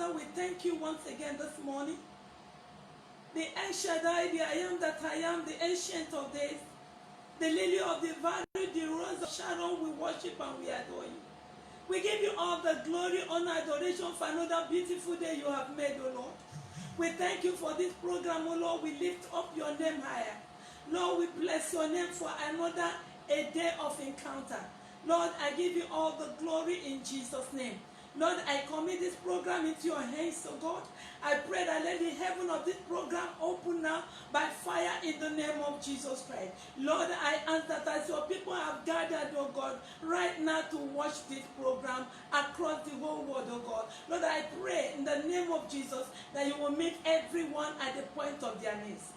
Father, we thank you once again this morning. The El Shaddai, the I am that I am, the Ancient of Days, the Lily of the Valley, the Rose of Sharon, we worship and we adore you. We give you all the glory, honor, adoration for another beautiful day you have made, O Lord. We thank you for this program, O Lord. We lift up your name higher. Lord, we bless your name for another a day of encounter. Lord, I give you all the glory in Jesus' name. Lord, I commit this program into your hands, oh God. I pray that let the heaven of this program open now by fire in the name of Jesus Christ. Lord, I ask that as your people have gathered, oh God, right now to watch this program across the whole world, oh God. Lord, I pray in the name of Jesus that you will meet everyone at the point of their needs.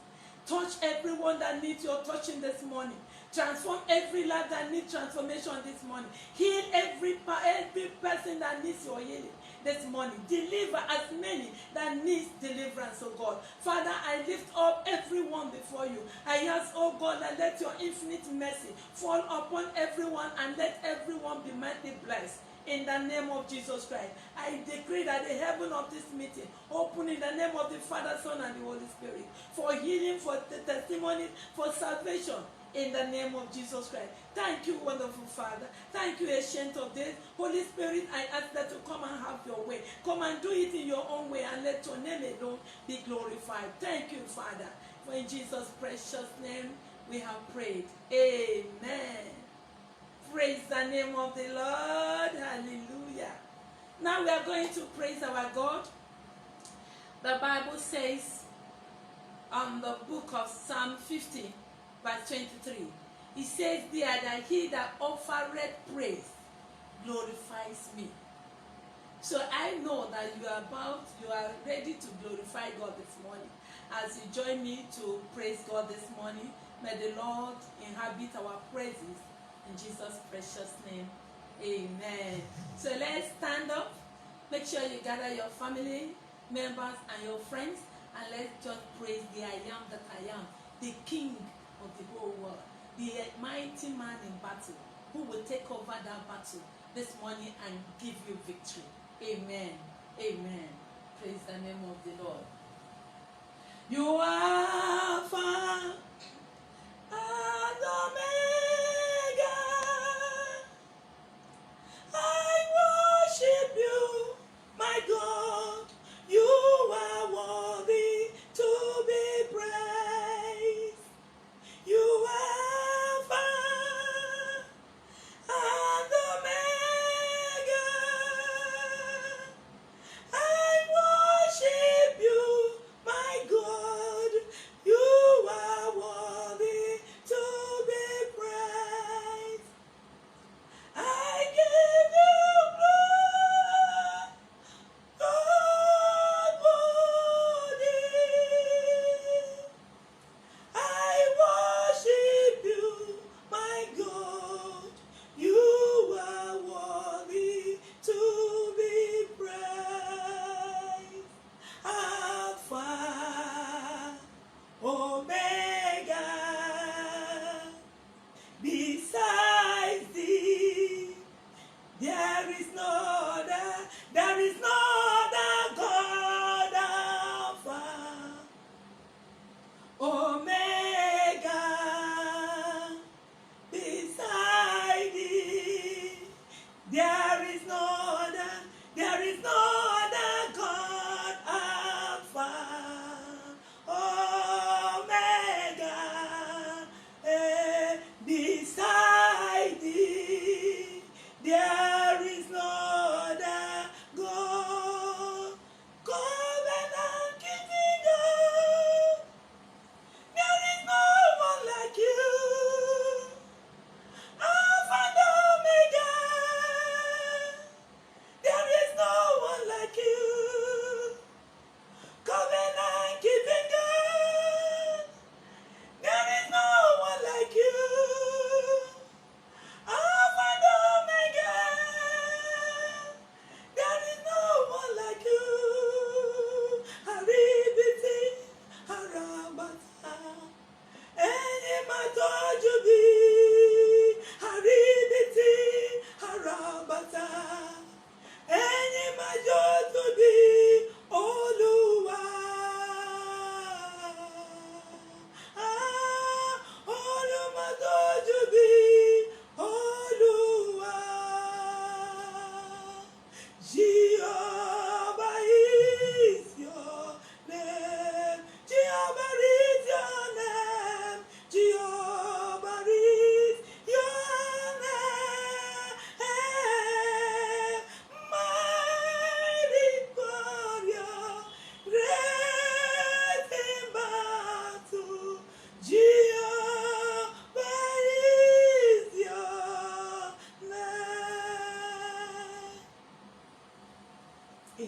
Touch everyone that needs your touching this morning. Transform every life that needs transformation this morning. Heal every person that needs your healing this morning. Deliver as many that needs deliverance, oh God. Father, I lift up everyone before you. I ask, oh God, that let your infinite mercy fall upon everyone and let everyone be mightily blessed. In the name of Jesus Christ, I decree that the heaven of this meeting open in the name of the Father, Son, and the Holy Spirit for healing, for the testimony, for salvation. In the name of Jesus Christ. Thank you, wonderful Father. Thank you, Ancient of Days. Holy Spirit, I ask that you come and have your way. Come and do it in your own way and let your name alone be glorified. Thank you, Father. For in Jesus' precious name we have prayed. Amen. Praise the name of the Lord. Hallelujah. Now we are going to praise our God. The Bible says on the book of Psalm 50, verse 23, it says there that he that offereth praise glorifies me. So I know that you are ready to glorify God this morning. As you join me to praise God this morning, may the Lord inhabit our praises. In Jesus' precious name, amen. So let's stand up. Make sure you gather your family members and your friends, and let's just praise the I am that I am, the King of the whole world, the mighty man in battle, who will take over that battle this morning and give you victory. Amen. Amen. Praise the name of the Lord. You are Alpha and Omega. I worship you, my God. You are worthy to be praised. You are Alpha and Omega. I worship you, my God. You are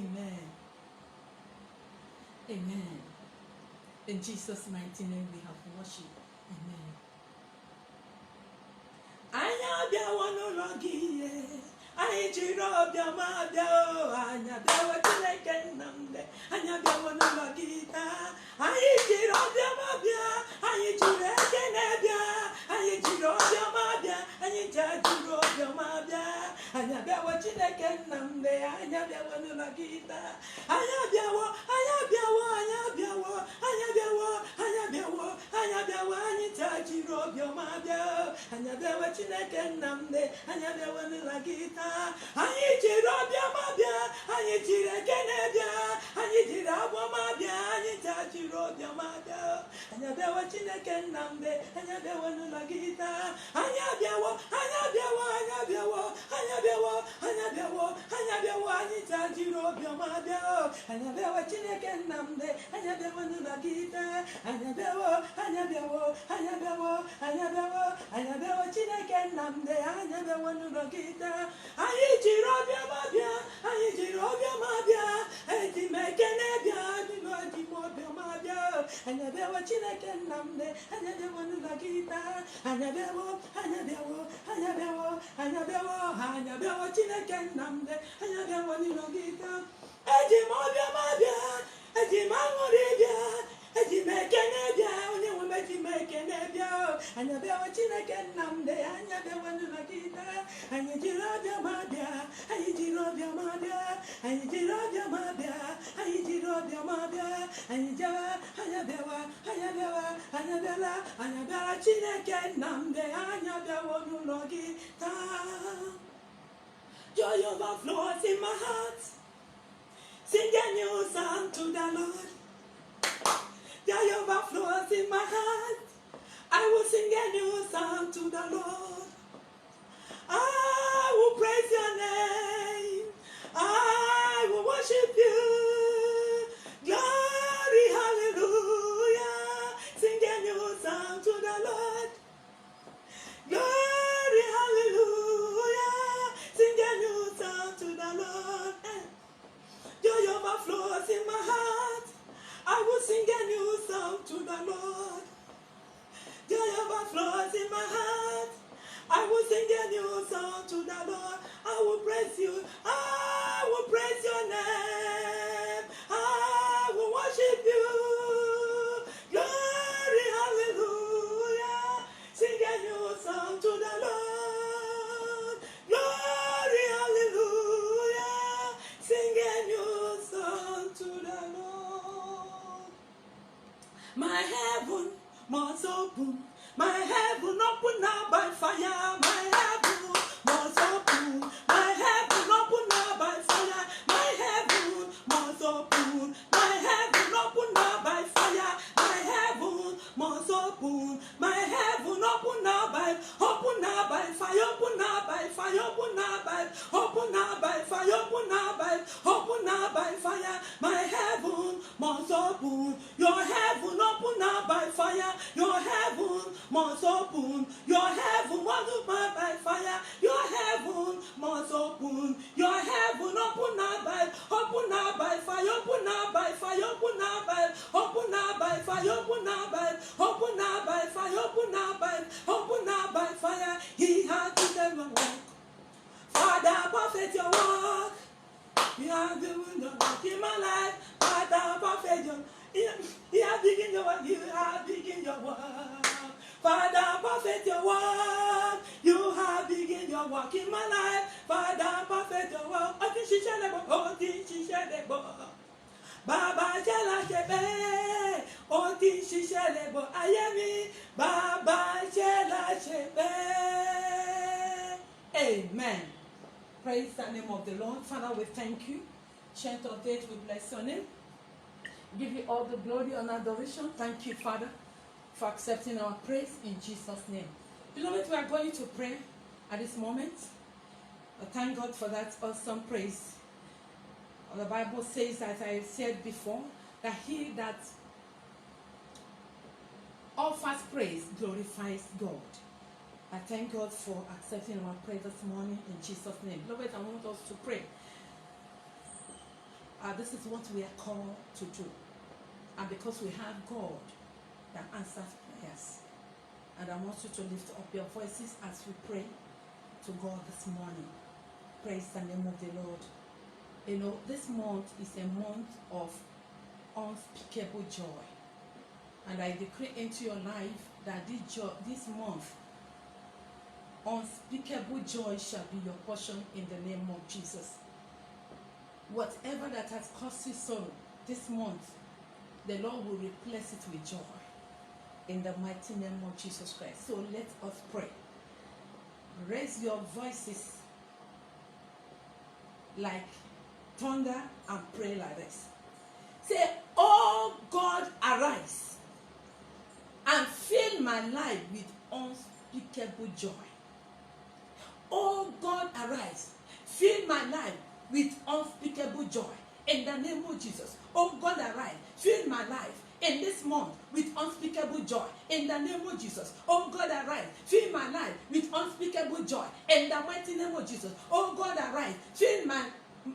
Amen. Amen. In Jesus' mighty name we have worship. Amen. Anya bia wonu logie. Anyị jiri obiọma bịa o, anya bịawa Chineke nnamde, anya bịawa n'ụlọ gị taa. Anyị jiri obiọma bịa, anyị jiri ekene bịa, anyị jiri obiọma bịa, anyị jiri obiọma bịa. Anya bịawa Chineke nnamde, anya bịawa n'ụlọ gị taa. Anya bịawa, anya bịawa, anya bịawa, anya bịawa, anya bịawa, anya bịawa, anyị jiri obiọma bịa. Anya bịawa Chineke nnamde, anya bịawa n'ụlọ gị taa. Anyị jiri obiọma bịa, anyị jiri ekene bịa, anyị jiri abụọma bịa, anyị jiri obiọma bịa. Anyị abịawa Chineke nnamde, anyị abịawa n'ụlọ gị taa. Anyị abịawa, anyị abịawa, anyị abịawa, anyị abịawa, anyị abịawa, anyị abịawa, anyị jiri obiọma bịa. Anyị abịawa Chineke nnamde, anyị abịawa n'ụlọ gị taa. Anyị abịawa, anyị abịawa, anyị abịawa, anyị abịawa, anyị abịawa Chineke nnamde, anyị abịawa n'ụlọ gị taa. Anyị jiri obiọma bịa, anyị jiri obiọma bịa, eji m ekene bịa, dị m obiọma bịa. Anyị abịawa Chineke nnamde, anyị abịawa n'ụlọ gị taa. Anyị abịawa, anyị abịawa, anyị abịawa, anyị abịawa, anyị abịawa Chineke nnamde, anyị abịawa n'ụlọ gị taa. Eji m obiọma bịa, eji m aṅụrị bịa, eji m ekene bịa, onye nwe m eji m ekene bịa. Anyị abịawa Chineke nnamde, anyị abịawa n'ụlọ gị taa. Anyị jiri obiọma bịa, anyị jiri obiọma bịa, anyị jiri obiọma bịa, anyị jiri obiọma bịa. Anyị jewa, anyị abịawa, anyị abịawa, anyị abịala, anyị abịara Chineke nnamde, anyị abịawa n'ụlọ gị taa. Joy overflows in my heart. Sing a new song to the Lord. Joy overflows in my heart. I will sing a new song to the Lord. I will praise your name. I will worship you. Glory, hallelujah. Sing a new song to the Lord. Glory, hallelujah. Sing a new song to the Lord. Joy overflows in my heart. I will sing a new song to the Lord. Joy overflows in my heart. I will sing a new song to the Lord. I will praise you. I will praise your name. I will worship you. Glory, hallelujah. Sing a new song to the Lord. Glory, hallelujah. Sing a new song to the Lord. My heaven must open. My heaven open now by fire. My heaven must open. My heaven open now by fire. My heaven must open. My heaven open now by fire. My heaven must open. My heaven open now by fire. Open now by fire. Open now by fire. Open now by fire. My heaven must open. Your heaven open now by fire. Your heaven must open. Your heaven must open by fire. Your heaven must open. Your heaven open now by fire. Open now by fire. Open now by fire. Open now by fire. Open now by fire. He has given my work. Father, perfect your work. You have given your work in my life. Father, perfect your. You have begun your work. You have begun your work. Father, perfect your work. You have begun your work in my life. Father, perfect your work. Baba jala shebe, oti shishelebo ayemi. Baba jala shebe. Amen. Praise the name of the Lord. Father, we thank you. Chant of days, we bless your name. Give you all the glory and adoration. Thank you, Father, for accepting our praise in Jesus' name. Beloved, we are going to pray at this moment. Thank God for that awesome praise. The Bible says, as I said before, that he that offers praise glorifies God. I thank God for accepting our prayer this morning in Jesus' name. Beloved, I want us to pray. This is what we are called to do. And because we have God that answers prayers. And I want you to lift up your voices as we pray to God this morning. Praise the name of the Lord. You know, this month is a month of unspeakable joy. And I decree into your life that this month, unspeakable joy shall be your portion in the name of Jesus. Whatever that has caused you sorrow this month, the Lord will replace it with joy in the mighty name of Jesus Christ. So let us pray. Raise your voices like thunder and pray like this. Say, oh God, arise and fill my life with unspeakable joy. Oh God, arise, fill my life with unspeakable joy in the name of Jesus. Oh God, arise, fill my life in this month with unspeakable joy in the name of Jesus. Oh God, arise, fill my life with unspeakable joy in the mighty name of Jesus. Oh God, arise, fill my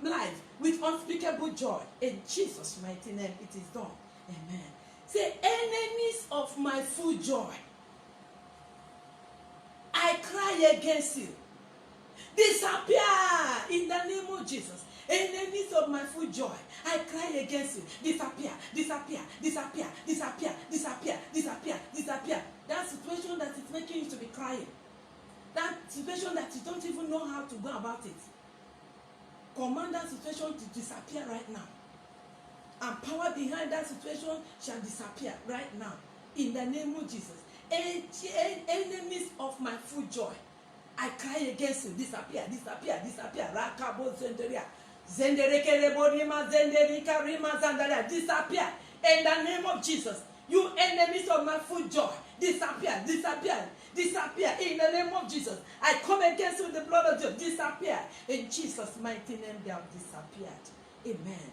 life with unspeakable joy in Jesus' mighty name. It is done. Amen. Say, enemies of my full joy, I cry against you. Disappear in the name of Jesus. Enemies of my full joy, I cry against you. Disappear, disappear, disappear, disappear, disappear, disappear, disappear. That situation that is making you to be crying. That situation that you don't even know how to go about it. Command that situation to disappear right now. And power behind that situation shall disappear right now. In the name of Jesus. Enemies of my full joy, I cry against you. Disappear, disappear, disappear. Rakabo zenderia. Zenderekerebo rima zenderika rima zandaria. Disappear. In the name of Jesus. You enemies of my full joy. Disappear, disappear, disappear. In the name of Jesus. I come against you with the blood of Jesus. Disappear. In Jesus' mighty name they have disappeared. Amen.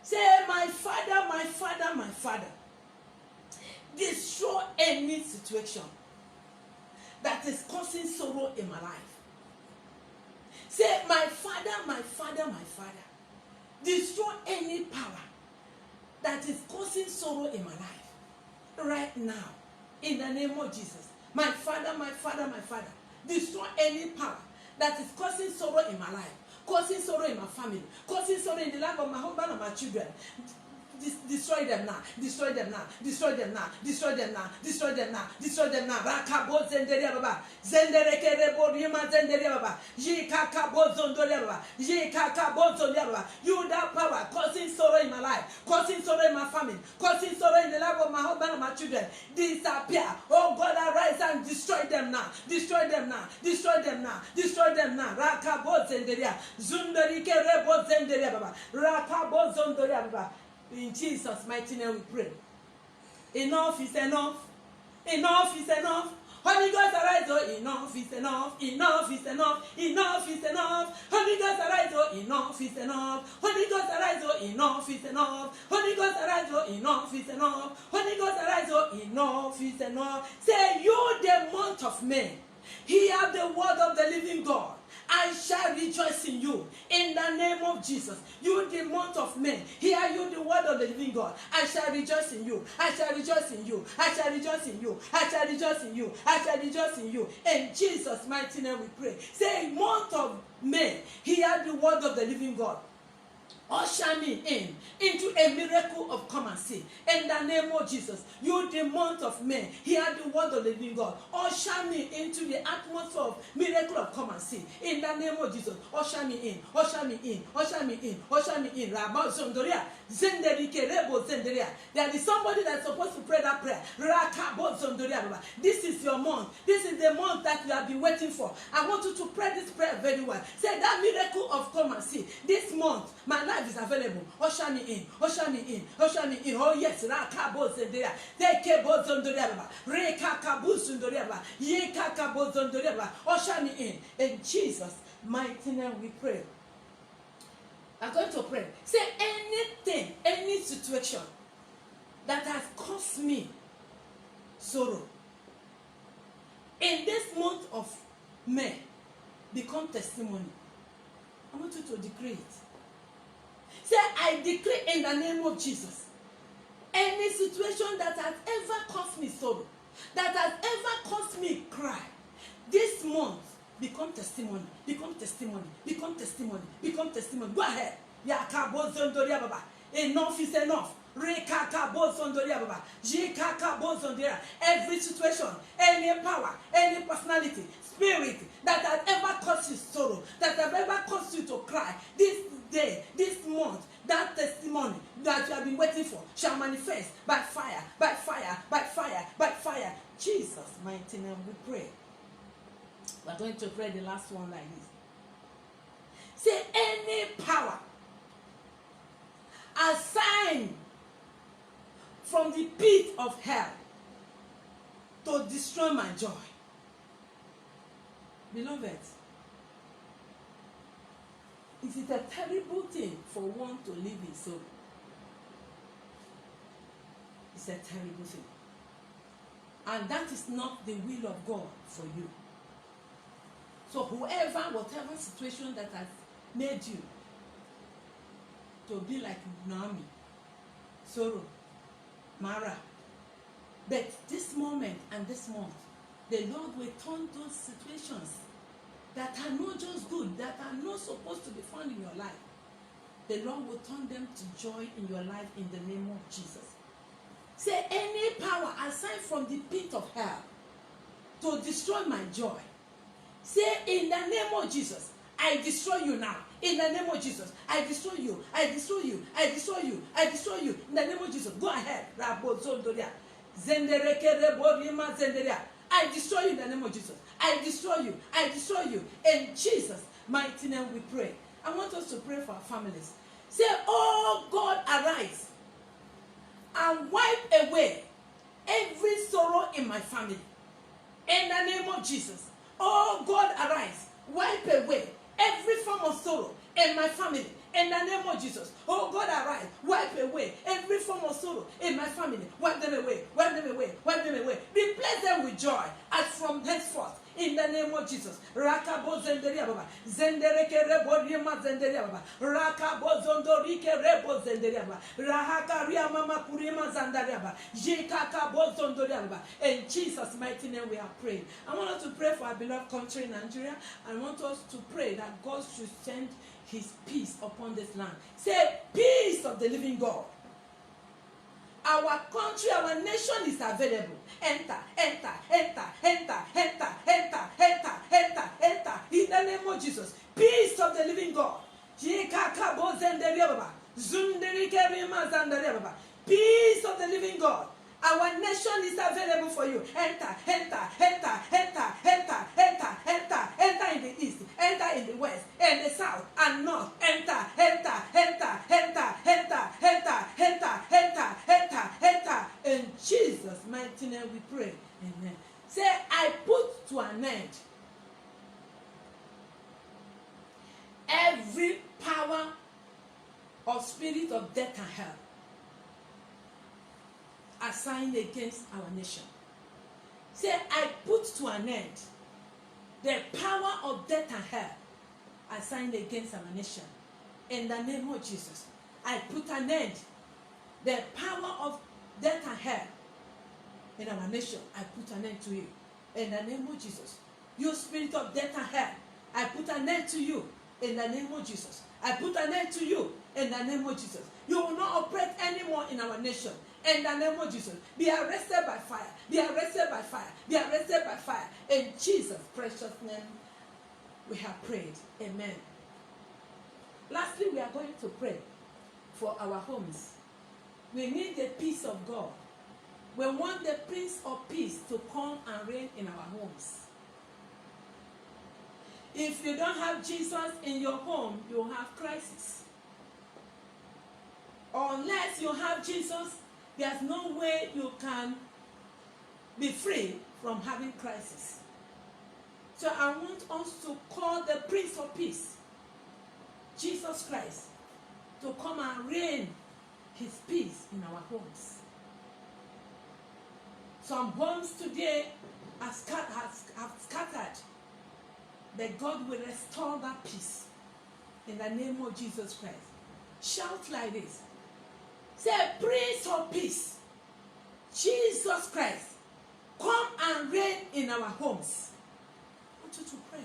Say, my Father, my Father, my Father. Destroy any situation that is causing sorrow in my life. Say, my Father, my Father, my Father. Destroy any power that is causing sorrow in my life. Right now. In the name of Jesus. My Father, my Father, my Father. Destroy any power that is causing sorrow in my life. Causing sorrow in my family. Causing sorrow in the life of my husband and my children. Destroy them now, destroy them now, destroy them now, destroy them now, destroy them now, destroy them now. Rakabo zenderia baba, zendereke rebo rima zenderia baba, yikakabo zondoria baba, yikakabo zondoria baba. You that power causing sorrow in my life, causing sorrow in my family, causing sorrow in the life of my husband and my children, disappear. Oh God, arise and destroy them now, destroy them now, destroy them now, destroy them now. Rakabo zenderia, zunderike rebo zenderia baba, rakabo zondoria baba. In Jesus' mighty name we pray. Enough is enough. Enough is enough. Holy Ghost arise, oh, enough is enough. Enough is enough. Enough is enough. Holy Ghost arise, oh, enough is enough. Holy Ghost arise, oh, enough is enough. Holy Ghost arise, oh, enough is enough. Holy Ghost arise, oh, enough is enough. Say, you the month of May, hear the word of the living God. I shall rejoice in you in the name of Jesus. You the month of May, hear you the word of the living God. I shall rejoice in you. I shall rejoice in you. I shall rejoice in you. I shall rejoice in you. I shall rejoice in you. In Jesus' mighty name we pray. Say, month of May, hear the word of the living God. Usher me into a miracle of come and see. In the name of Jesus, you the month of May, hear the word of the living God. Usher me into the atmosphere of miracle of come and see. In the name of Jesus, usher me in, usher me in, usher me in, usher me in. There is somebody that's supposed to pray that prayer. This is your month. This is the month that you have been waiting for. I want you to pray this prayer very well. Say that miracle of come and see. This month, my life is available. Usher me in, usher me in, usher me in. Oh yes, usher me in. In Jesus' mighty name we pray. I'm going to pray. Say anything, any situation that has caused me sorrow in this month of May become testimony. I want you to decree it. Say, I decree in the name of Jesus, any situation that has ever caused me sorrow, that has ever caused me cry, this month become testimony, become testimony, become testimony, become testimony. Go ahead. Enough is enough. Every situation, any power, any personality, spirit that has ever caused you sorrow, that has ever caused you to cry, this day, this month, that testimony that you have been waiting for shall manifest by fire, by fire, by fire, by fire. Jesus' mighty name we pray. We're going to pray the last one like this. Say, any power assigned from the pit of hell to destroy my joy. Beloved, is it a terrible thing for one to live in sorrow? It's a terrible thing. And that is not the will of God for you. So whatever situation that has made you to be like Naomi, sorrow, Mara, but this moment and this month, the Lord will turn those situations that are not just good, that are not supposed to be found in your life, the Lord will turn them to joy in your life in the name of Jesus. Say, any power assigned from the pit of hell to destroy my joy, say, in the name of Jesus, I destroy you now. In the name of Jesus, I destroy you. I destroy you. I destroy you. I destroy you. In the name of Jesus, go ahead. I destroy you in the name of Jesus. I destroy you. I destroy you. In Jesus' mighty name we pray. I want us to pray for our families. Say, oh God, arise and wipe away every sorrow in my family. In the name of Jesus. Oh God, arise. Wipe away every form of sorrow in my family. In the name of Jesus. Oh God, arise. Wipe away every form of sorrow in my family. Wipe them away. Wipe them away. Wipe them away. Replace them with joy as from henceforth. In the name of Jesus. Rakabo zenderia baba. Zendereke rebo rima zenderia baba. Rakabo zondorike rebo zenderia baba. Rahaka ria mama kurima zandaria baba. Jikaka zondoria baba. In Jesus' mighty name we are praying. I want us to pray for our beloved country, Nigeria. I want us to pray that God should send His peace upon this land. Say, peace of the living God. Our country, our nation is available. Enter, enter, enter, enter, enter, enter, enter, enter, enter. In the name of Jesus. Peace of the living God. Peace of the living God. Our nation is available for you. Enter, enter, enter, enter, enter, enter, enter, enter in the east, enter in the west, and the south and north. Enter, enter, enter, enter, enter, enter, enter, enter, enter, enter. In Jesus' mighty name we pray. Amen. Say, I put to an end every power of spirit of death and hell assigned against our nation. Say, I put to an end the power of death and hell assigned against our nation. In the name of Jesus, I put an end the power of death and hell in our nation. I put an end to you. In the name of Jesus. You spirit of death and hell, I put an end to you. In the name of Jesus. I put an end to you. In the name of Jesus. You will not operate anymore in our nation. In the name of Jesus. Be arrested by fire. Be arrested by fire. Be arrested by fire. In Jesus' precious name, we have prayed. Amen. Lastly, we are going to pray for our homes. We need the peace of God. We want the Prince of Peace to come and reign in our homes. If you don't have Jesus in your home, you have crisis. Unless you have Jesus, there's no way you can be free from having crisis. So I want us to call the Prince of Peace, Jesus Christ, to come and reign His peace in our homes. Some homes today have scattered, but God will restore that peace in the name of Jesus Christ. Shout like this. Say, Prince of Peace, Jesus Christ, come and reign in our homes. I want you to pray.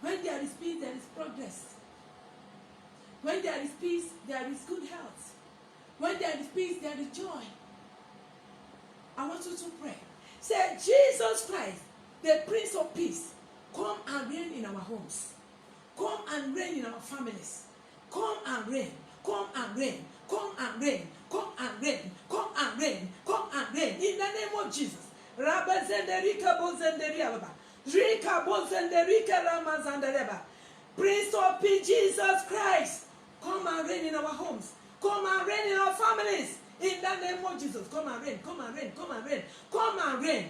When there is peace, there is progress. When there is peace, there is good health. When there is peace, there is joy. I want you to pray. Say, Jesus Christ, the Prince of Peace, come and reign in our homes. Come and reign in our families. Come and reign. Come and reign. Come and reign. Come and reign. Come and reign. Come and reign. In the name of Jesus. Rabba zenderika bozenderiaba. Rika bozenderika ramazandereba. Prince of Peace, Jesus Christ, come and reign in our homes. Come and reign in our families. In the name of Jesus. Come and reign. Come and reign. Come and reign. Come and reign.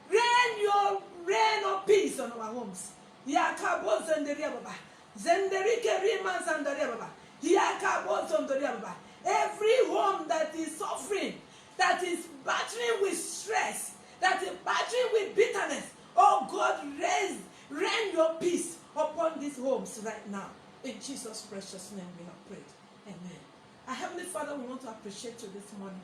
Reign your reign of peace on our homes. Yakabo zenderiaba. Zenderike rima zandereba. Yakabo zenderiaba. Every home that is suffering, that is battling with stress, that is battling with bitterness, oh God, rain your peace upon these homes right now. In Jesus' precious name we have prayed. Amen. Our Heavenly Father, we want to appreciate you this morning.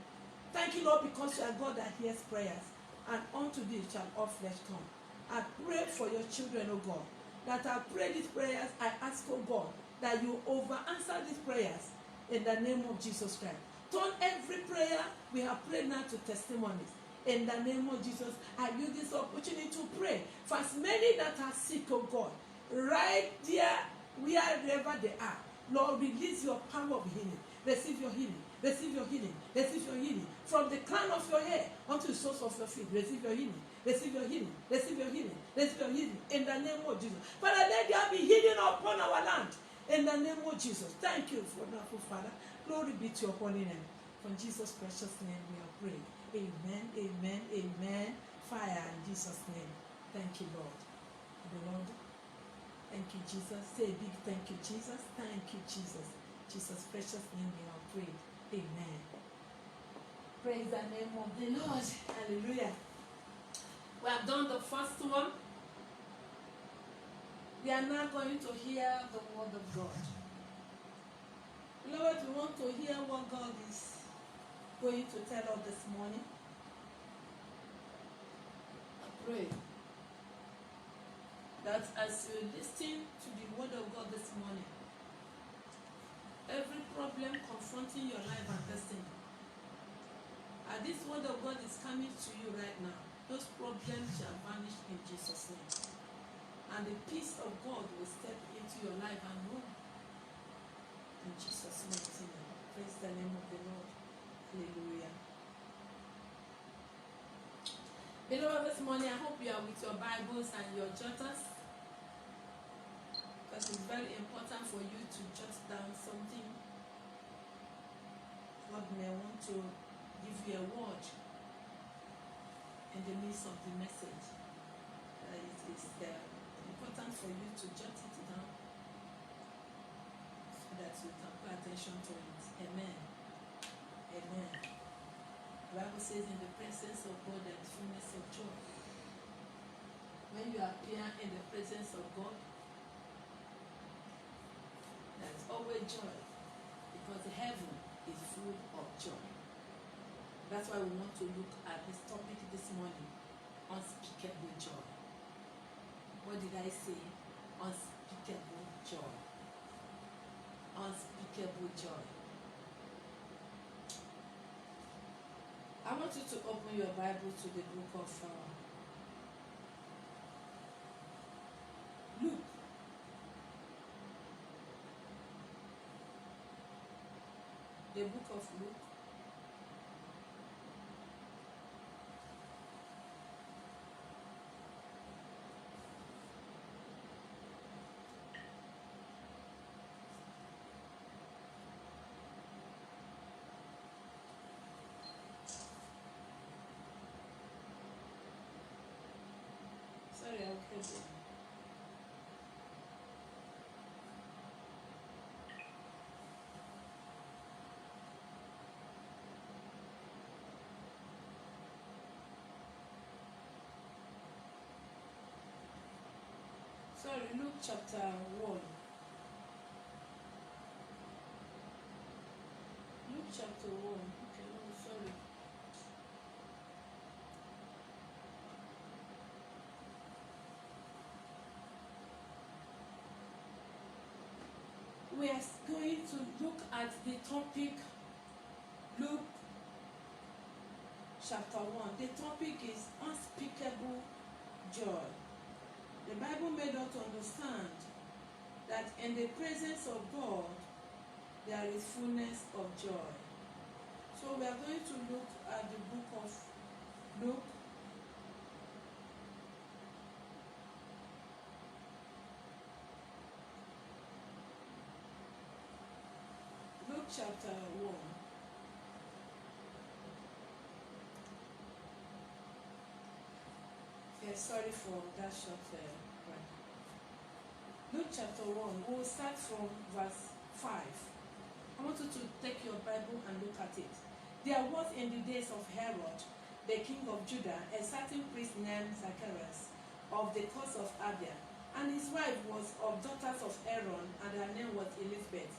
Thank you, Lord, because you are God that hears prayers, and unto thee shall all flesh come. I pray for your children, oh God, that I pray these prayers. I ask, oh God, that you over-answer these prayers in the name of Jesus Christ. Turn every prayer we have prayed now to testimonies. In the name of Jesus, I use this opportunity to pray for as many that are sick, oh God, right there, wherever they are. Lord, release your power of healing. Receive your healing. Receive your healing. Receive your healing. From the crown of your hair unto the source of your feet. Receive your healing. Receive your healing. Receive your healing. Receive your healing. In the name of Jesus. Father, let there be healing upon our land. In the name of Jesus. Thank you for that, Father. Glory be to your holy name. From Jesus' precious name we are praying. Amen, amen, amen. Fire in Jesus' name. Thank you, Lord. The Lord. Thank you, Jesus. Say a big thank you, Jesus. Thank you, Jesus. Jesus' precious name we have prayed. Amen. Praise the name of the Lord. Hallelujah. We have done the first one. We are now going to hear the word of God. Lord, we want to hear what God is going to tell us this morning. I pray that as you listen to the word of God this morning, every problem confronting your life and destiny, and this word of God is coming to you right now, those problems shall vanish in Jesus' name. And the peace of God will step into your life and room. In Jesus' mighty name. Praise the name of the Lord. Hallelujah. Beloved, this morning I hope you are with your Bibles and your jotters. Because it's very important for you to jot down something. God may want to give you a word in the midst of the message. It is important for you to jot it down so that you can pay attention to it. Amen. Amen. The Bible says, in the presence of God there is fullness of joy. When you appear in the presence of God, there is always joy, because heaven is full of joy. That's why we want to look at this topic this morning, unspeakable joy. What did I say? Unspeakable joy. Unspeakable joy. I want you to open your Bible to the book of Luke. The book of Luke. Sorry, I'll get it. Sorry, Luke chapter 1. chapter 1. Okay, no, sorry. We are going to look at the topic Luke chapter 1. The topic is unspeakable joy. The Bible made us understand that in the presence of God there is fullness of joy. So we are going to look at the book of Luke. Luke chapter 1. Yes, sorry for that short break. Luke chapter 1, we'll start from verse 5. I want you to take your Bible and look at it. There was in the days of Herod, the king of Judah, a certain priest named Zacharias of the coast of Abia, and his wife was of daughters of Aaron, and her name was Elizabeth.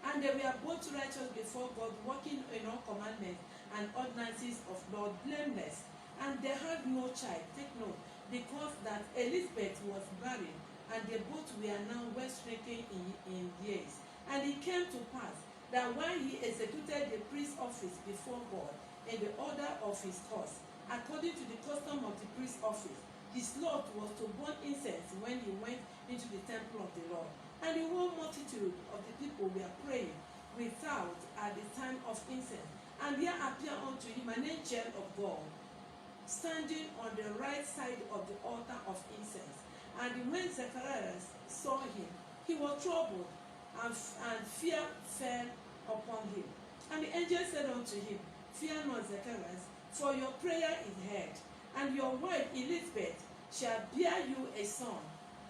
And they were both righteous before God, walking in all commandments and ordinances of Lord, blameless. And they had no child, take note, because that Elizabeth was barren, and they both were now well stricken in years. And it came to pass that when he executed the priest's office before God in the order of his course, according to the custom of the priest's office, his lot was to burn incense when he went into the temple of the Lord. And the whole multitude of the people were praying without at the time of incense. And there appeared unto him an angel of God, standing on the right side of the altar of incense. And when Zacharias saw him, he was troubled, and fear fell upon him. And the angel said unto him, Fear not, Zacharias, for your prayer is heard, and your wife Elizabeth shall bear you a son,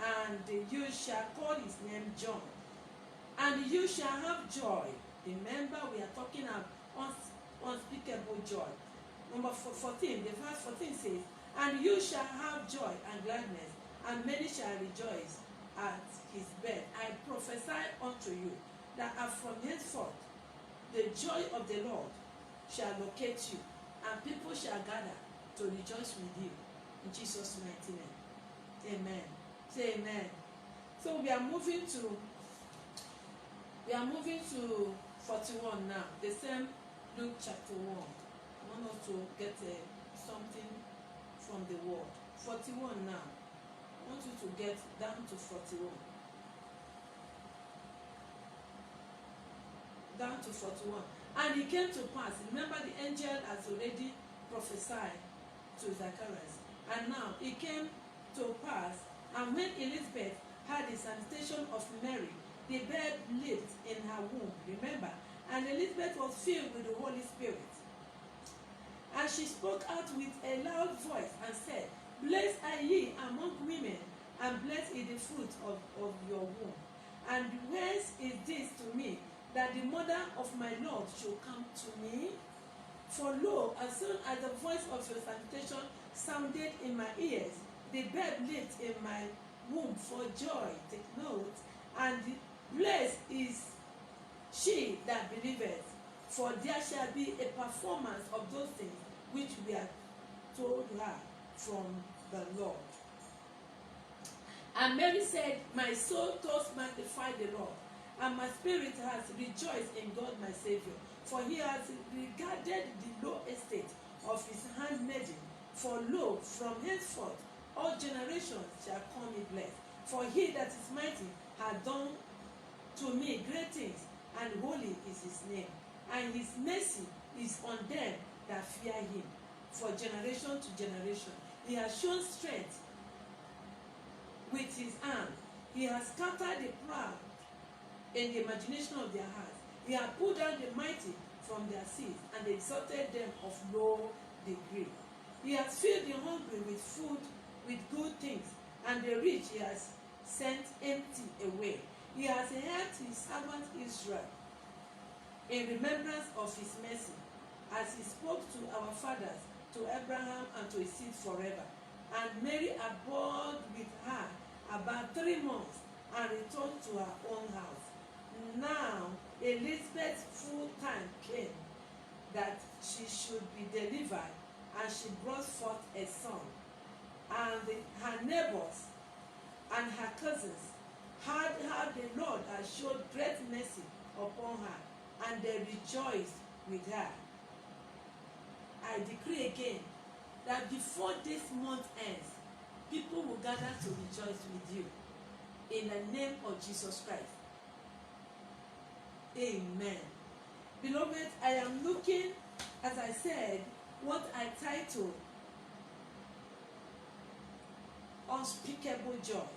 and you shall call his name John. And you shall have joy. Remember, we are talking about unspeakable joy. Number 14, the verse 14 says, And you shall have joy and gladness, and many shall rejoice at his birth. I prophesy unto you that from henceforth the joy of the Lord shall locate you, and people shall gather to rejoice with you. In Jesus' mighty name. Amen. Say amen. So we are moving to 41 now. The same Luke chapter 1. I want us to get something from the word. 41 now. I want you to get down to 41. Down to 41. And it came to pass. Remember, the angel has already prophesied to Zacharias. And now it came to pass, and when Elizabeth had the salutation of Mary, the babe leaped in her womb. Remember, and Elizabeth was filled with the Holy Spirit. And she spoke out with a loud voice and said, Blessed are ye among women, and blessed is the fruit of your womb. And whence is this to me, that the mother of my Lord should come to me? For lo, as soon as the voice of your salutation sounded in my ears, the babe leaped in my womb for joy. Take note. And blessed is she that believeth, for there shall be a performance of those things which we have told her from the Lord. And Mary said, My soul doth magnify the Lord, and my spirit has rejoiced in God my Savior, for he has regarded the low estate of his handmaiden. For lo, from henceforth all generations shall call me blessed. For he that is mighty hath done to me great things, and holy is his name. And his mercy is on them that fear him, for generation to generation. He has shown strength with his arm. He has scattered the proud in the imagination of their hearts. He has put down the mighty from their seats, and exalted them of low degree. He has filled the hungry with food, with good things, and the rich he has sent empty away. He has helped his servant Israel in remembrance of his mercy, as he spoke to our fathers, to Abraham and to his seed forever. And Mary abode with her about 3 months, and returned to her own house. Now Elizabeth's full time came, that she should be delivered, and she brought forth a son. And her neighbors and her cousins heard how the Lord had showed great mercy upon her, and they rejoiced with her. I decree again that before this month ends, people will gather to rejoice with you. In the name of Jesus Christ. Amen. Beloved, I am looking, as I said, what I titled Unspeakable Joy.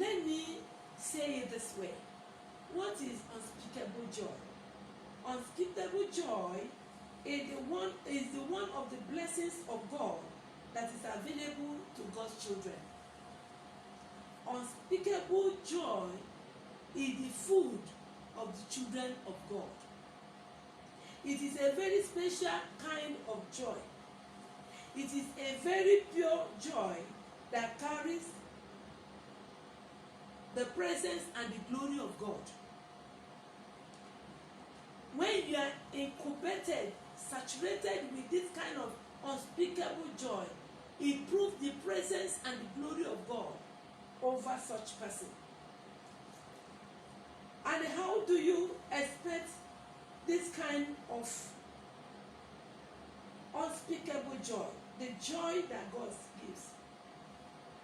Let me say it this way. What is unspeakable joy? Unspeakable joy is the one of the blessings of God that is available to God's children. Unspeakable joy is the food of the children of God. It is a very special kind of joy. It is a very pure joy that carries the presence and the glory of God. When you are incubated, saturated with this kind of unspeakable joy, it proves the presence and the glory of God over such person. And how do you expect this kind of unspeakable joy? The joy that God gives.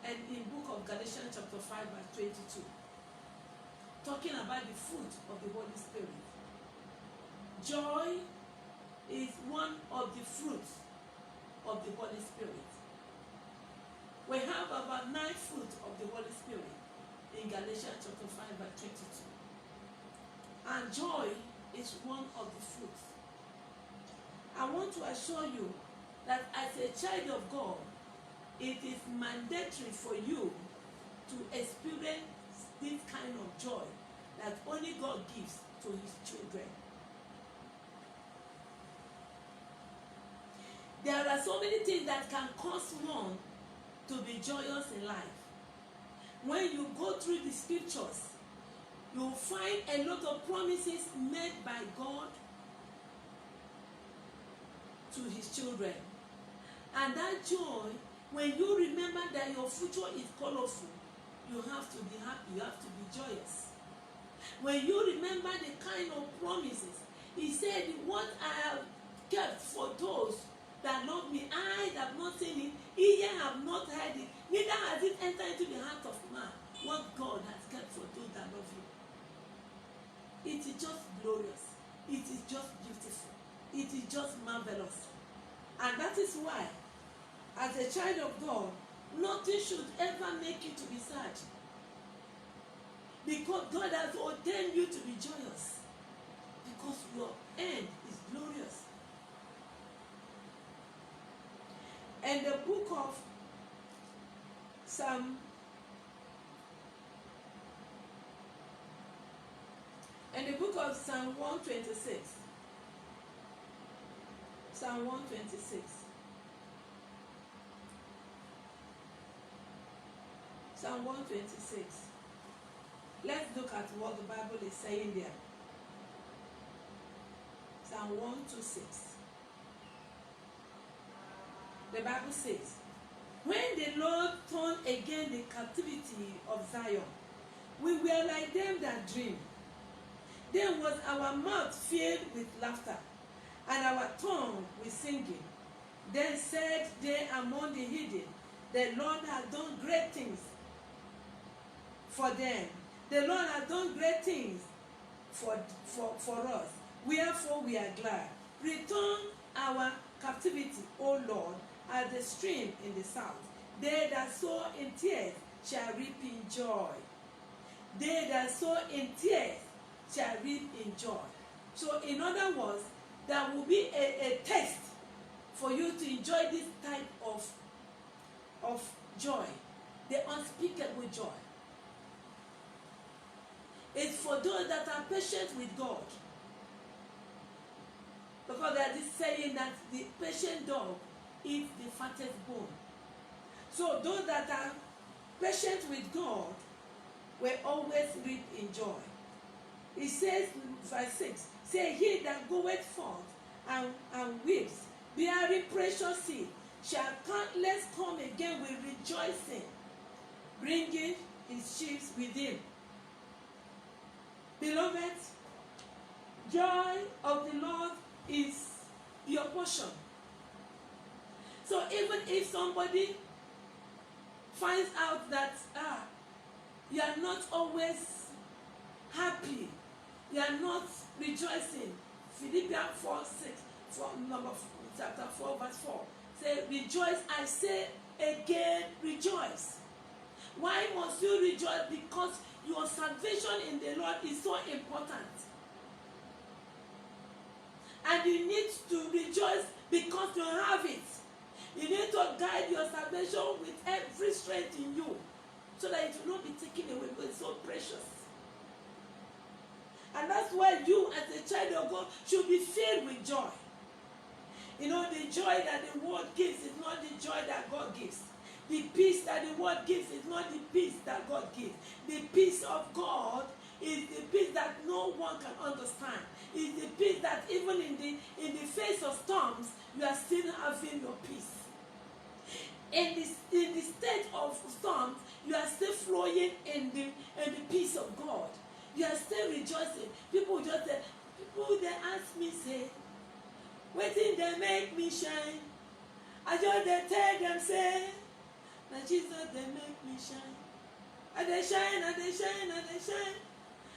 And in book of Galatians chapter 5 verse 22, talking about the fruit of the Holy Spirit. Joy is one of the fruits of the Holy Spirit. We have about 9 fruits of the Holy Spirit in Galatians chapter 5 verse 22. And joy is one of the fruits. I want to assure you that as a child of God, it is mandatory for you to experience this kind of joy that only God gives to his children. There are so many things that can cause one to be joyous in life. When you go through the scriptures, you will find a lot of promises made by God to his children. And that joy, when you remember that your future is colorful, you have to be happy, you have to be joyous. When you remember the kind of promises, he said, what I have kept for those that love me, I have not seen it, ear have not heard it, neither has it entered into the heart of man, what God has kept for those that love you. It is just glorious. It is just beautiful. It is just marvelous. And that is why, as a child of God, nothing should ever make you to be sad. Because God has ordained you to be joyous. Because your end is glorious. And the book of Psalm 126. Psalm 126. Psalm 126. Let's look at what the Bible is saying there. Psalm 126. The Bible says, when the Lord turned again the captivity of Zion, we were like them that dream. Then was our mouth filled with laughter, and our tongue with singing. Then said they among the hidden, the Lord has done great things for them. The Lord has done great things for us. Wherefore we are glad. Return our captivity, O Lord, as the stream in the south. They that sow in tears shall reap in joy. They that sow in tears shall reap in joy. So in other words, there will be a test for you to enjoy this type of joy, the unspeakable joy. It's for those that are patient with God. Because there is saying that the patient dog eats the fattest bone. So those that are patient with God will always reap in joy. It says, verse 6, say, he that goeth forth and weeps, bearing precious seed, shall countless come again with rejoicing, bringing his sheaves with him. Beloved, joy of the Lord is your portion. So even if somebody finds out that you are not always happy, you are not rejoicing, Philippians 4:6, chapter 4, verse 4, say, rejoice, I say again, rejoice. Why must you rejoice? Because your salvation in the Lord is so important. And you need to rejoice because you have it. You need to guide your salvation with every strength in you so that it will not be taken away because it's so precious. And that's why you as a child of God should be filled with joy. You know, the joy that the world gives is not the joy that God gives. The peace that the world gives is not the peace that God gives. The peace of God is the peace that no one can understand. It's the peace that even in the face of storms, you are still having your peace. In the state of storms, you are still flowing in the peace of God. You are still rejoicing. People they ask me, say, wetin dey make me shine? I just dey tell them, say, na Jesus dey make me shine. I dey shine, I dey shine, I dey shine.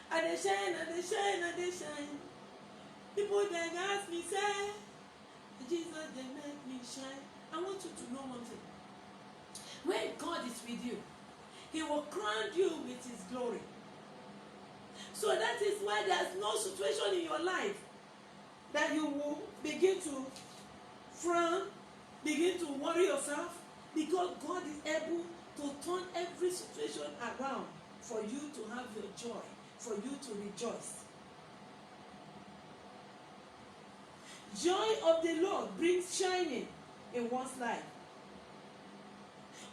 I dey shine, I dey shine, I dey shine. People dey ask me, say, Jesus dey make me shine. I want you to know one thing. When God is with you, He will crown you with His glory. So that is why there's no situation in your life that you will begin to frown, begin to worry yourself, because God is able to turn every situation around for you to have your joy, for you to rejoice. Joy of the Lord brings shining in one's life.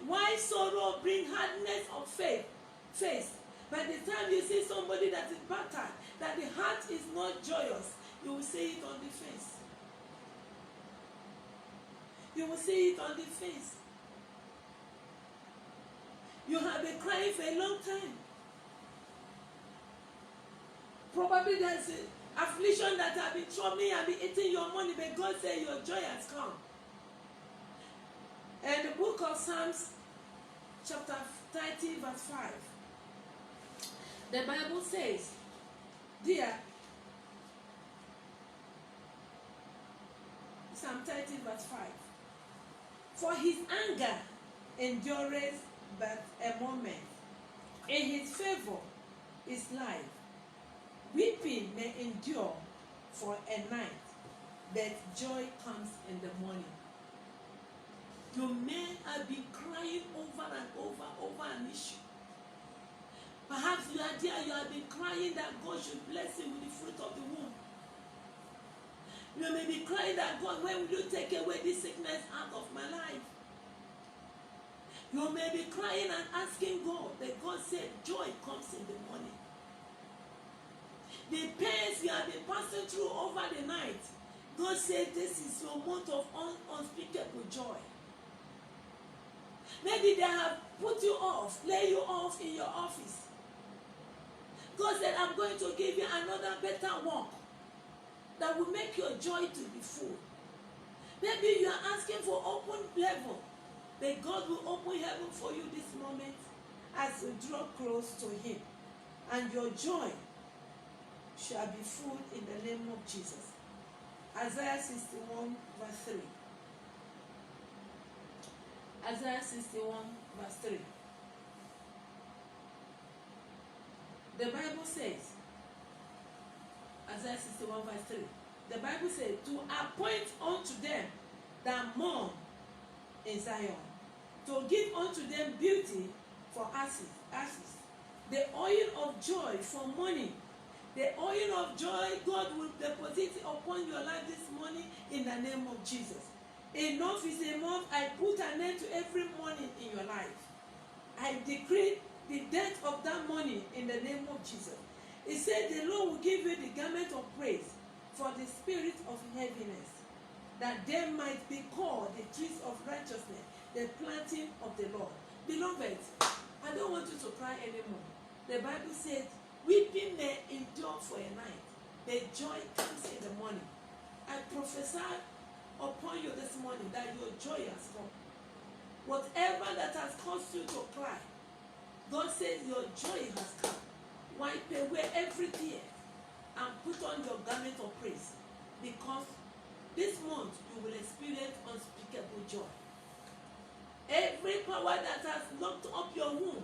Why sorrow brings hardness of face? By the time you see somebody that is battered, that the heart is not joyous, you will see it on the face. You will see it on the face. You have been crying for a long time. Probably there's an affliction that have been troubling and been eating your money, but God said your joy has come. And the book of Psalms, chapter 30, verse 5. The Bible says, dear, Psalm 30, verse 5. For his anger endureth but a moment. In his favor is life. Weeping may endure for a night, but joy comes in the morning. You may have been crying over and over an issue. Perhaps you are there, you have been crying that God should bless you with the fruit of the womb. You may be crying that God, when will you take away this sickness out of my life? You may be crying and asking God, but God said joy comes in the morning. The pains you have been passing through over the night, God said this is your month of unspeakable joy. Maybe they have put you off, lay you off in your office. God said, I'm going to give you another better work that will make your joy to be full. Maybe you are asking for open heaven, but God will open heaven for you this moment as you draw close to Him. And your joy shall be full in the name of Jesus. Isaiah 61, verse 3. Isaiah 61, verse 3. The Bible says, Isaiah 61, verse 3. The Bible says, to appoint unto them that mourn in Zion, to give unto them beauty for ashes, the oil of joy for mourning. The oil of joy God will deposit upon your life this morning in the name of Jesus. Enough is enough. I put an end to every mourning in your life. I decree the death of that mourning in the name of Jesus. He said the Lord will give you the garment of praise for the spirit of heaviness, that they might be called the trees of righteousness, the planting of the Lord. Beloved, I don't want you to cry anymore. The Bible says, weeping may endure for a night, but joy comes in the morning. I prophesy upon you this morning that your joy has come. Whatever that has caused you to cry, God says your joy has come. Wipe away every tear and put on your garment of praise, because this month you will experience unspeakable joy. Every power that has locked up your womb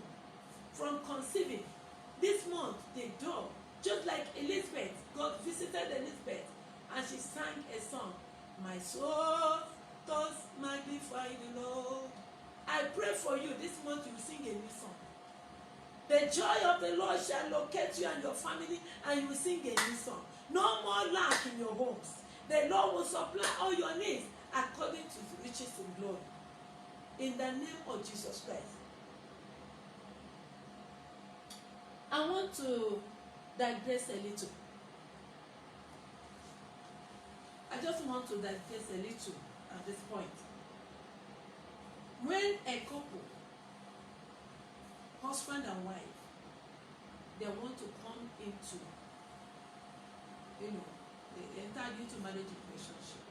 from conceiving, this month the door, just like Elizabeth, God visited Elizabeth and she sang a song, my soul does magnify the Lord. I pray for you this month you will sing a new song. The joy of the Lord shall locate you and your family, and you will sing a new song. No more lack in your homes. The Lord will supply all your needs according to his riches in glory. In the name of Jesus Christ. I want to digress a little. I just want to digress a little at this point. When a couple, husband and wife, they want to come into, they enter into marriage relationship.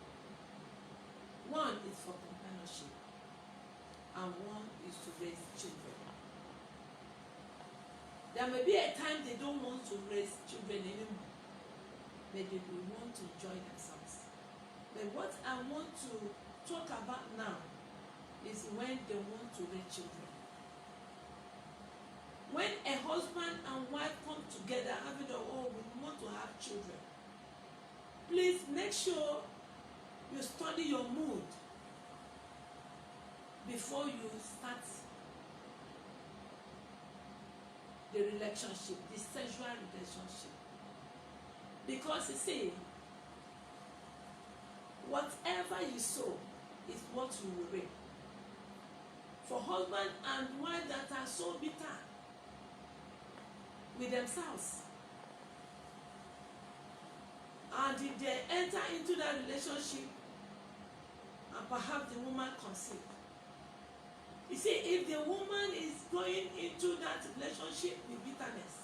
One is for companionship, and one is to raise children. There may be a time they don't want to raise children anymore, but they will want to enjoy themselves. But what I want to talk about now is when they want to raise children. When a husband and wife come together having the we want to have children, please make sure you study your mood before you start the relationship, the sexual relationship. Because you see, whatever you sow is what you will reap. For husband and wife that are so bitter with themselves, and if they enter into that relationship and perhaps the woman conceives. You see, if the woman is going into that relationship with bitterness,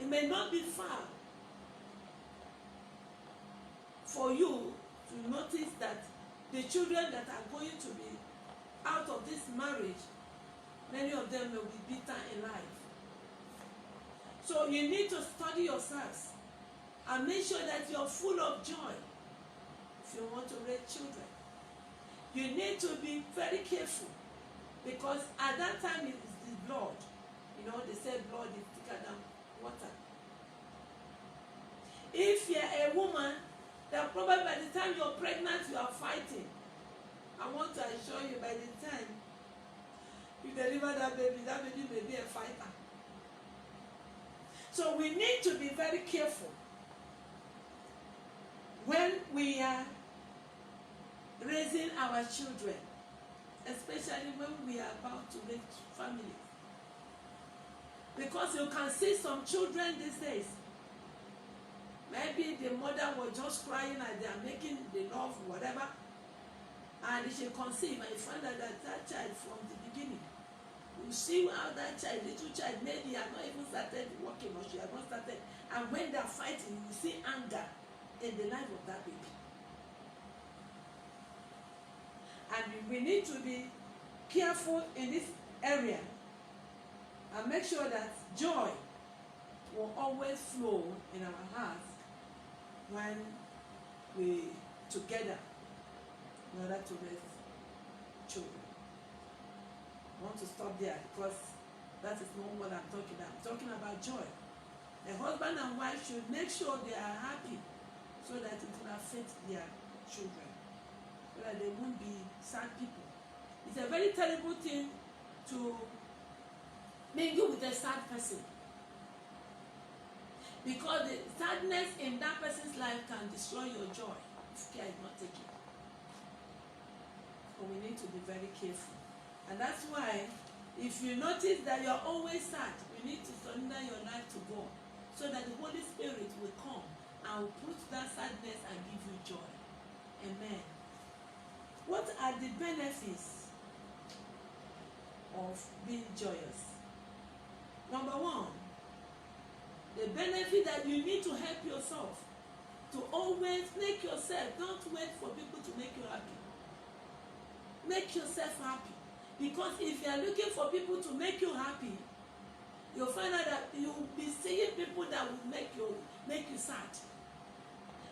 it may not be far for you to notice that the children that are going to be out of this marriage, many of them will be bitter in life. So you need to study yourselves and make sure that you're full of joy if you want to raise children. You need to be very careful, because at that time it is the blood. They say blood is thicker than water. If you're a woman, then probably by the time you're pregnant, you are fighting. I want to assure you, by the time you deliver that baby may be a fighter. So we need to be very careful when we are raising our children, especially when we are about to raise families. Because you can see some children these days, maybe the mother was just crying and they are making the love, whatever, and she conceived, and you find out that child from the beginning, you see how that child, little child, maybe has not even started walking, or she has not started, and when they are fighting, you see anger in the life of that baby. And we need to be careful in this area and make sure that joy will always flow in our hearts when we together in order to raise children. I want to stop there because that is not what I'm talking about. I'm talking about joy. A husband and wife should make sure they are happy so that it will affect their children, so that they won't be sad people. It's a very terrible thing to mingle with a sad person, because the sadness in that person's life can destroy your joy if care is not taken. So we need to be very careful. And that's why If you notice that you're always sad, you need to surrender your life to God so that the Holy Spirit will come and will put that sadness and give you joy. Amen. What are the benefits of being joyous? Number one, the benefit that you need to help yourself to always make yourself, don't wait for people to make you happy. Make yourself happy. Because if you are looking for people to make you happy, you'll find out that you'll be seeing people that will make you sad.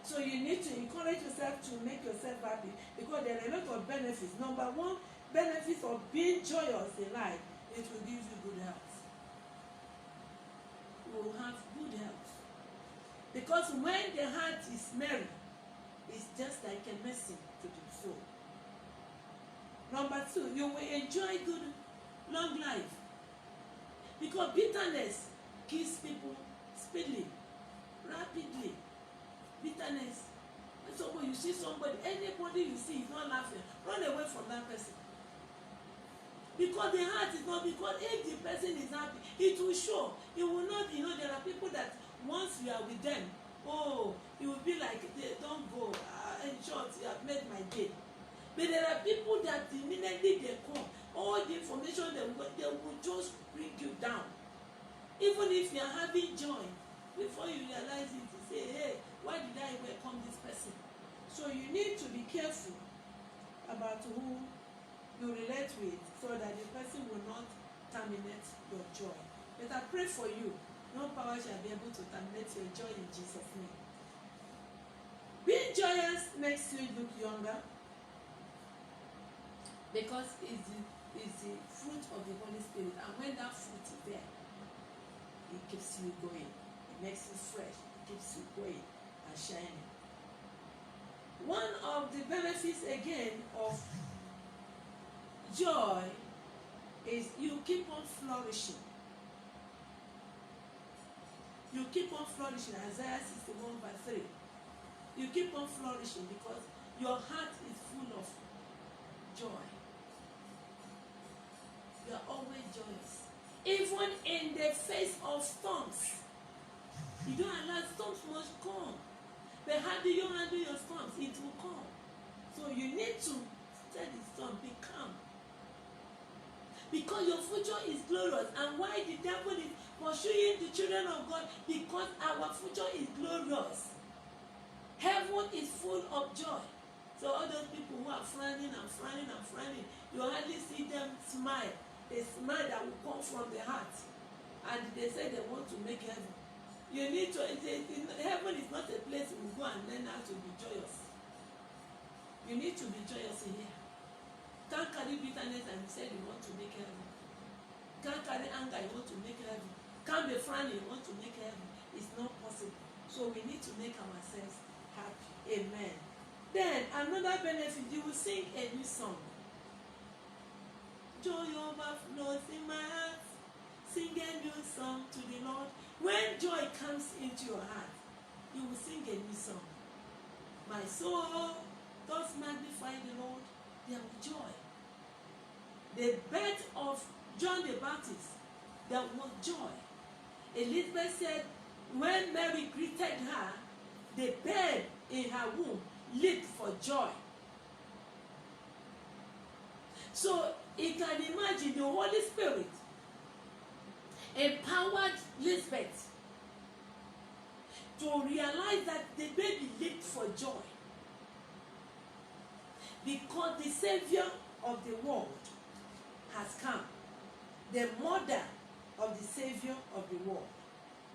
So you need to encourage yourself to make yourself happy, because there are a lot of benefits. Number one benefit of being joyous in life, it will give you good health. You will have good health. Because when the heart is merry, it's just like a medicine to the soul. Number two, you will enjoy good long life. Because bitterness kills people speedily, rapidly. Bitterness. And so when you see somebody, anybody you see is not laughing, run away from that person. Because the heart is not, because if the person is happy, it will show. It will not, there are people that once you are with them, it will be like, they don't go. In short, you have made my day. But there are people that immediately they come, all the information they will just bring you down. Even if you are having joy, before you realize it, you say, hey, why did I welcome this person? So you need to be careful about who you relate with, so that the person will not terminate your joy. But I pray for you, no power shall be able to terminate your joy in Jesus' name. Being joyous makes you look younger, because it's the fruit of the Holy Spirit, and when that fruit is there, it keeps you going. It makes you fresh. It keeps you going and shining. One of the benefits again of joy is you keep on flourishing. You keep on flourishing. Isaiah 61 verse 3. You keep on flourishing because your heart is full of joy. You are always joyous. Even in the face of storms. You don't allow storms must come. But how do you handle your storms? It will come. So you need to tell the storm, be calm. Because your future is glorious. And why the devil is pursuing the children of God? Because our future is glorious. Heaven is full of joy. So all those people who are frowning and frowning and frowning, you hardly see them smile. A smile that will come from the heart. And they say they want to make heaven. You need to, heaven is not a place you go and learn how to be joyous. You need to be joyous in here. Can't carry bitterness and you say you want to make heaven. Can't carry anger, you want to make heaven. Can't be frowning, you want to make heaven. It's not possible. So we need to make ourselves happy. Amen. Then another benefit, you will sing a new song. Joy overflows in my heart. Sing a new song to the Lord. When joy comes into your heart, you will sing a new song. My soul does magnify the Lord. There was joy. The birth of John the Baptist, there was joy. Elizabeth said, when Mary greeted her, the babe in her womb leaped for joy. So you can imagine the Holy Spirit empowered Elizabeth to realize that the baby leaped for joy. Because the Savior of the world has come. The mother of the Savior of the world.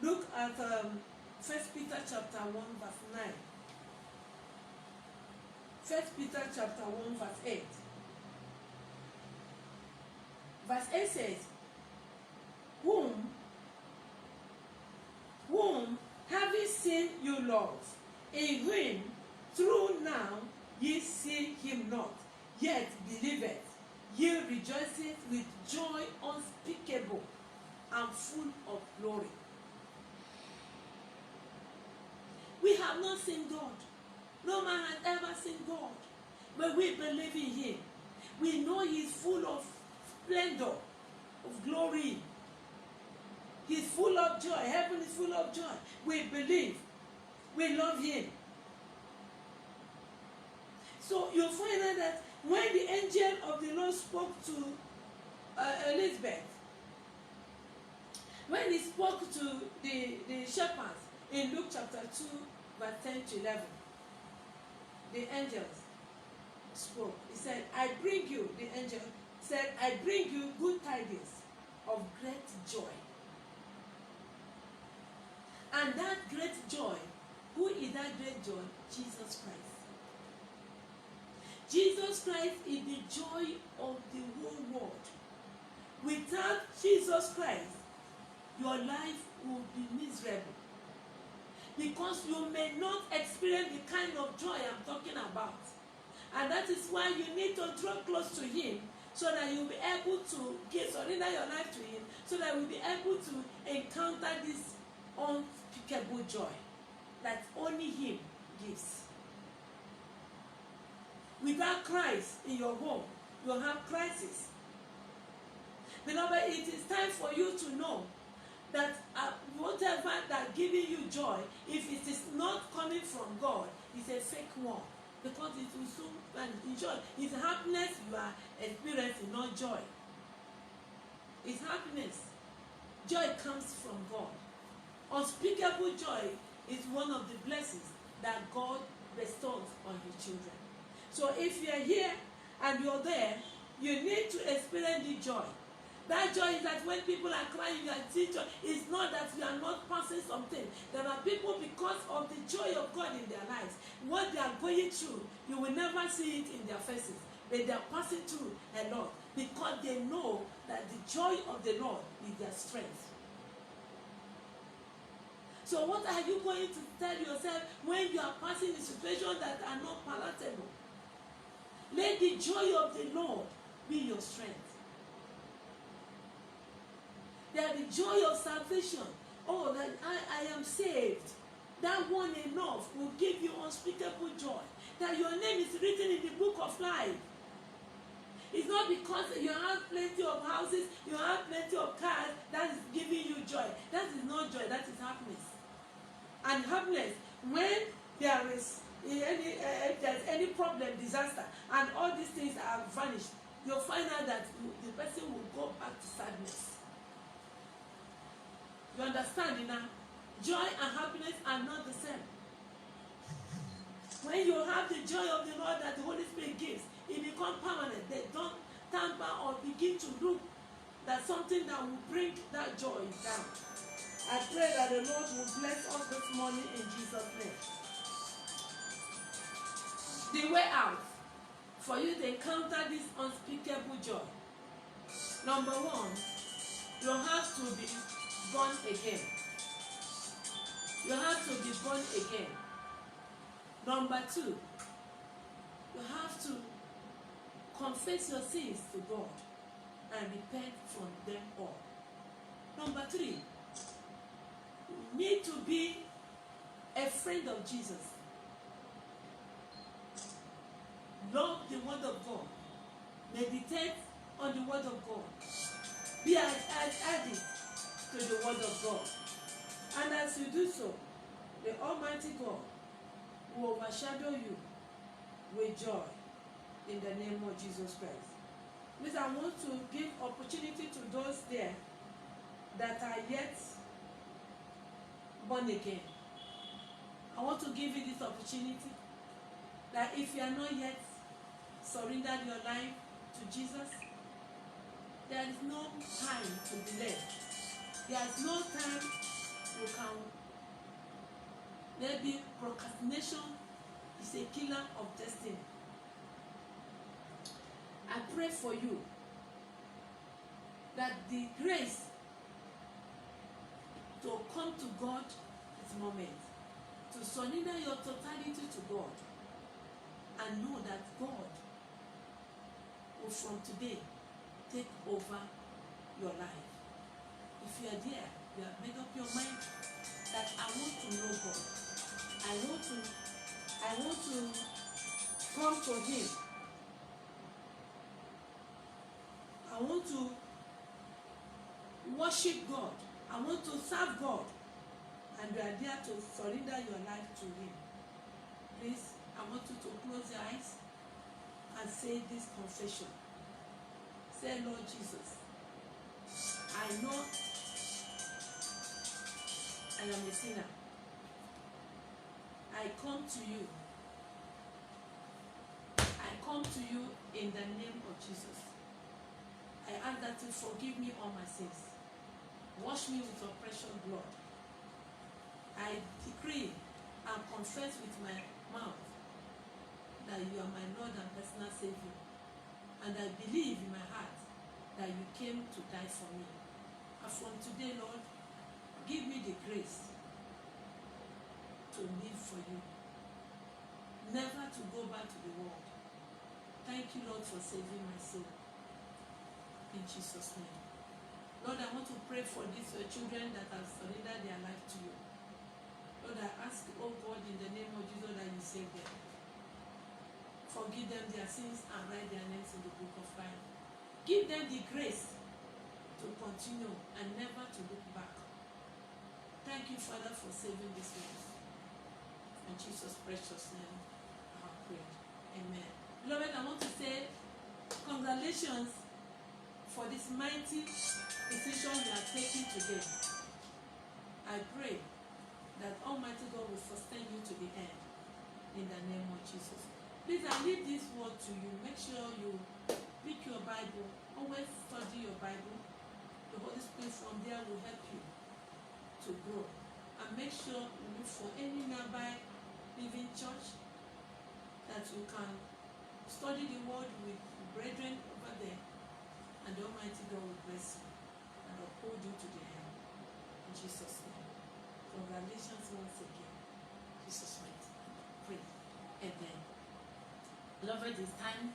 Look at 1 Peter chapter 1 verse 9. 1 Peter chapter 1 verse 8. Verse 8 says, whom having seen you love, in whom through now ye see him not, yet believeth, ye rejoiceth with joy unspeakable and full of glory. We have not seen God. No man has ever seen God. But we believe in him. We know he is full of splendor, glory. He's full of joy. Heaven is full of joy. We believe. We love him. So you'll find out that when the angel of the Lord spoke to Elizabeth, when he spoke to the shepherds in Luke chapter 2, verse 10 to 11, the angels spoke. He said, I bring you, the angel said, I bring you good tidings of great joy. And that great joy, who is that great joy? Jesus Christ. Jesus Christ is the joy of the whole world. Without Jesus Christ, your life will be miserable. Because you may not experience the kind of joy I'm talking about. And that is why you need to draw close to him so that you'll be able to surrender your life to him, so that you'll be able to encounter this unspeakable joy that only him gives. Without Christ in your home, you'll have crisis. Beloved, it is time for you to know that whatever that giving you joy, if it is not coming from God, it's a fake one. Because it will soon vanish. Joy. It's happiness you are experiencing, not joy. It's happiness. Joy comes from God. Unspeakable joy is one of the blessings that God bestows on his children. So if you are here and you're there, you need to experience the joy. That joy is that when people are crying, you are seeing joy. It's not that you are not passing something. There are people, because of the joy of God in their lives, what they are going through, you will never see it in their faces. But they are passing through a lot because they know that the joy of the Lord is their strength. So what are you going to tell yourself when you are passing in situations that are not palatable? Let the joy of the Lord be your strength. That the joy of salvation, oh, that I am saved, that one enough will give you unspeakable joy. That your name is written in the book of life. It's not because you have plenty of houses, you have plenty of cars, that is giving you joy. That is not joy, that is happiness. And happiness, when there is if there's any problem, disaster, and all these things are vanished, you'll find out that the person will go back to sadness. You understand now? Joy and happiness are not the same. When you have the joy of the Lord that the Holy Spirit gives, it becomes permanent. They don't tamper or begin to look that something that will bring that joy down. I pray that the Lord will bless us this morning in Jesus' name. The way out for you to encounter this unspeakable joy. Number one, you have to be born again. You have to be born again. Number two, you have to confess your sins to God and repent from them all. Number three, you need to be a friend of Jesus. Love the word of God. Meditate on the word of God. Be added to the word of God. And as you do so, the Almighty God will overshadow you with joy in the name of Jesus Christ. Please, I want to give opportunity to those there that are yet born again. I want to give you this opportunity that if you are not yet surrendered your life to Jesus, there is no time to delay. There is no time you can. Maybe procrastination is a killer of destiny. I pray for you that the grace to come to God this moment, to surrender your totality to God, and know that God will from today take over your life. If you are there, you have made up your mind that I want to know God. I want to come to Him. I want to worship God. I want to serve God. And you are there to surrender your life to Him. Please, I want you to close your eyes and say this confession. Say, Lord Jesus, I know I am a sinner. I come to you. I come to you in the name of Jesus. I ask that you forgive me all my sins. Wash me with your precious blood. I decree and confess with my mouth that you are my Lord and personal Savior. And I believe in my heart that you came to die for me. And from today, Lord, give me the grace to live for you. Never to go back to the world. Thank you, Lord, for saving my soul. In Jesus' name. Lord, I want to pray for these children that have surrendered their life to you. Lord, I ask, oh God, in the name of Jesus, that you save them. Forgive them their sins and write their names in the book of life. Give them the grace to continue and never to look back. Thank you, Father, for saving this life. In Jesus' precious name, I have prayed. Amen. Beloved, I want to say congratulations for this mighty decision you are taking today. I pray that Almighty God will sustain you to the end. In the name of Jesus. Please, I leave this word to you. Make sure you pick your Bible. Always study your Bible. The Holy Spirit from there will help you to grow. And make sure you look for any nearby living church that you can study the word with brethren over there. And the Almighty God will bless you and uphold you to the end. In Jesus' name. Congratulations once again. Jesus' mighty name. Pray. Amen. Beloved, it's time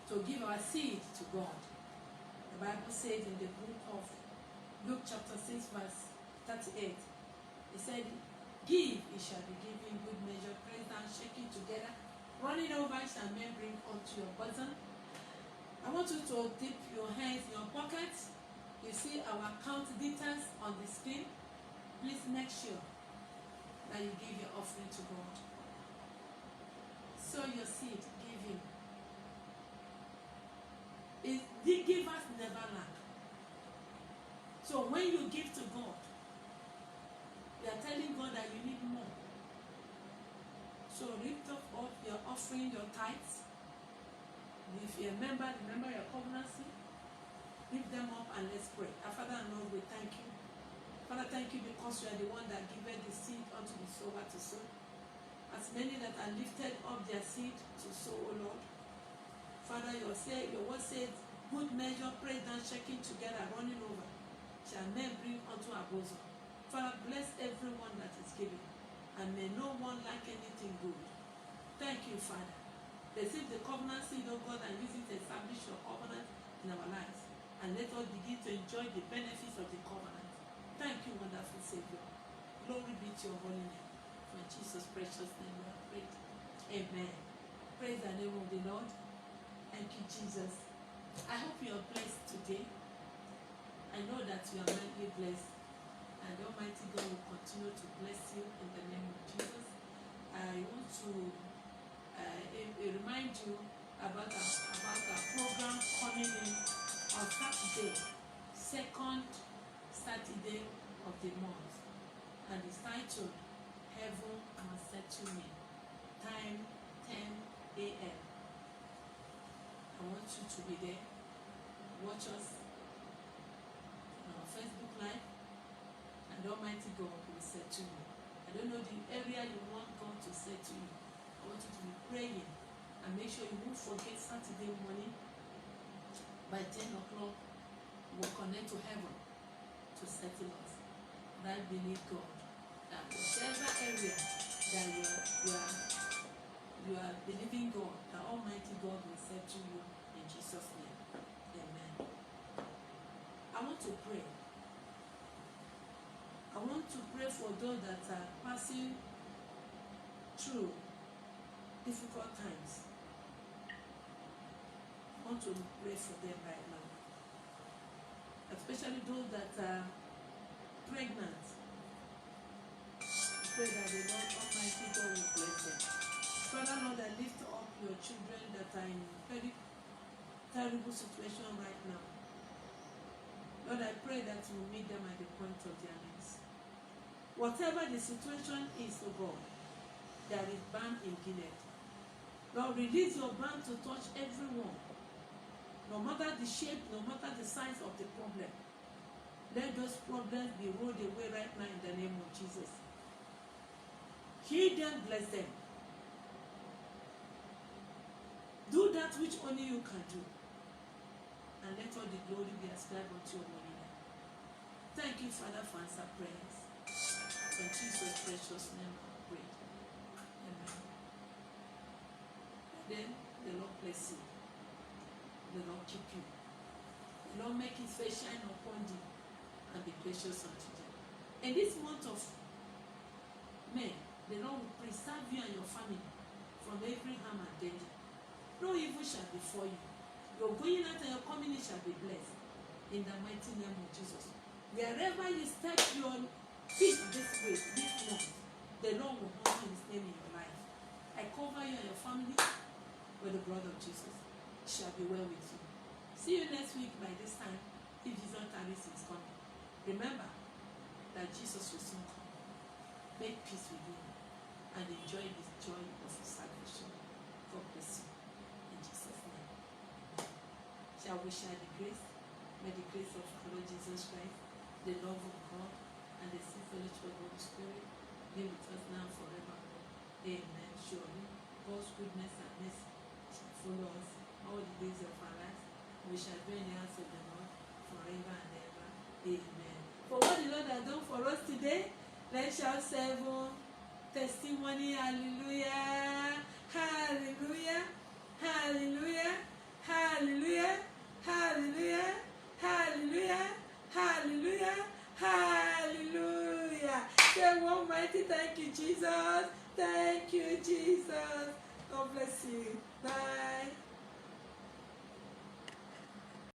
to give our seed to God. The Bible says in the book of Luke chapter 6 verse 38, it said, give, it shall be given, good measure, pressed down, shaking together, running over, shall men bring unto your bosom. I want you to dip your hands in your pockets. You see our account details on the screen. Please make sure that you give your offering to God. Sow your seed, give Him. The givers never lack. So when you give to God, you are telling God that you need more. So lift up your offering, your tithes. If you're a member, remember your covenant seed. Lift them up and let's pray. Our Father and Lord, we thank you. Father, thank you because you are the one that giveth the seed unto the sower to sow. As many that are lifted up their seed to sow, O Lord. Father, your word says, good measure, pressed down, shaking together, running over, shall men bring unto our bosom. Father, bless everyone that is giving, and may no one lack anything good. Thank you, Father. Receive the covenant seed, O God, and use it to establish your covenant in our lives. And let us begin to enjoy the benefits of the covenant. Thank you, wonderful Savior. Glory be to your holy name. For in Jesus' precious name we have prayed. Amen. Praise the name of the Lord. Thank you, Jesus. I hope you are blessed today. I know that you are mightily blessed. And the Almighty God will continue to bless you in the name of Jesus. I want to remind you about our program coming in on Saturday, second Saturday of the month. And it's titled, Heaven Must Settle Me. Time 10 a.m. I want you to be there. Watch us on our Facebook Live, and Almighty God will settle you. I don't know the area you want God to settle you. I want you to be praying, and make sure you won't forget Saturday morning by 10 o'clock. We'll connect to heaven to settle us. And I believe God that whatever area that you are believing God, the Almighty God will settle you in Jesus' name. Amen. I want to pray. I want to pray for those that are passing through difficult times. I want to pray for them right now. especially those that are pregnant. Pray that the Lord Almighty God will bless them. Father Lord, I lift up your children that are in very terrible situation right now. Lord, I pray that you will meet them at the point of their needs. Whatever the situation is, oh God, there is balm in Gilead. Lord, release your balm to touch everyone. No matter the shape, no matter the size of the problem. Let those problems be rolled away right now in the name of Jesus. Heal them, bless them. Do that which only you can do. And let all the glory be ascribed unto your holy name. Thank you, Father, for answer prayers. In Jesus' precious name I pray. Amen. And then the Lord bless you. The Lord keep you. The Lord make his face shine upon thee and be gracious unto thee. In this month of May, the Lord will preserve you and your family from every harm and danger. No evil shall befall you. Your going out and your coming in shall be blessed. In the mighty name of Jesus. Wherever you step your feet this way, this month, the Lord will honor his name in your life. I cover you and your family with the blood of Jesus. It shall be well with you. See you next week by this time, if Jesus tarries is coming. Remember that Jesus will soon come. Make peace with you and enjoy the joy of his salvation. God bless you. In Jesus' name. Shall we share the grace? May the grace of our Lord Jesus Christ, the love of God, and the sweet fellowship of the Holy Spirit be with us now and forevermore. Amen. Surely, God's goodness and mercy shall follow us all the days of our lives. We shall be in the house of the Lord forever and ever. Amen. For what the Lord has done for us today, let's shout 7 testimony. Hallelujah. Hallelujah. Hallelujah. Hallelujah. Hallelujah. Hallelujah. Hallelujah. Hallelujah. Say almighty, thank you, Jesus. Thank you, Jesus. God bless you. Bye.